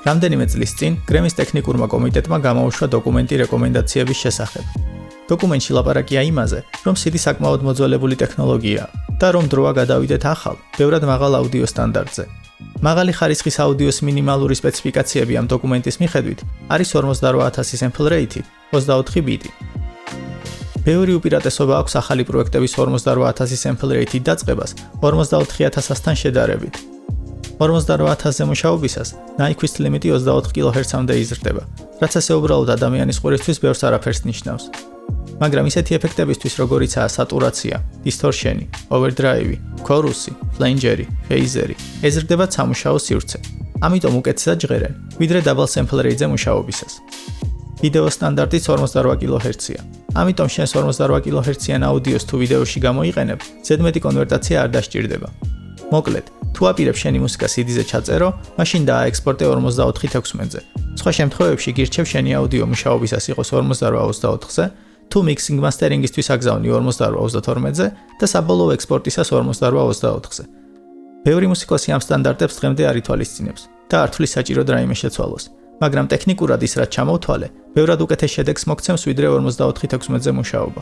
რამდენიმე წლის წინ გრემის ტექნიკურმა კომიტეტმა გამოუშვა დოკუმენტი რეკომენდაციების შესახებ. დოკუმენტში ლაპარაკია იმაზე, რომ CD საკმაოდ მოძველებული ტექნოლოგიაა და რომ დროა გადავიდეთ ახალ, ბევრად მაღალ აუდიო სტანდარტზე. მაღალი ხარისხის აუდიოს მინიმალური სპეციფიკაციები ამ დოკუმენტის მიხედვით არის 48000 sample rate, 24 ბიტი. ბევრი უპირატესობა აქვს ახალი პროექტების 48000 sample rate დაწყებას 44000-თან შედარებით. 48000-ზე მუშაობისას ნაიქვის ლიმიტი 24 kHz-მდე იზრდება, რაც ასე უბრალოდ ადამიანის ყურისთვის ბევრს არაფერს ნიშნავს. მაგრამ ისეთი ეფექტებისთვის, როგორიცაა სატურაცია, დისტორშენი, ოვერდრაივი, ქორუსი, ფლენჯერი, ფეიზერი, ეზრდება სამუშაო სივრცე. ამიტომ უკეთესად ჟღერენ, ვიდრე დაბალ sample rate-ზე მუშაობისას. ვიდეო სტანდარტიც 48 kHz-ია. ამიტომ შენს 48 kHz-იან აუდიოს თუ ვიდეოში გამოიყენებ, ზედმეტი კონვერტაცია არ დასჭირდება. მოკლედ, თუ აპირებ შენი მუსიკა CD-ზე ჩაწერო, მაშინ დააექსპორტე 44/16-ზე. სხვა შემთხვევებში გირჩევ შენი აუდიო მუშაობისას იყოს 48/24-ზე, თუ mixing mastering-ისთვის აგზავნი 48/32-ზე და საბოლოო ექსპორტისას 48/24-ზე. ბევრი მუსიკოსი ამ სტანდარტებს დღემდე არ ითვალისწინებს და არ თვლის საჭიროდ რაიმე შეცვალოს, მაგრამ ტექნიკურად ის რაც ჩამოვთვალე, ბევრად უკეთეს შედეგს მოგცემს ვიდრე 44/16-ზე მუშაობა.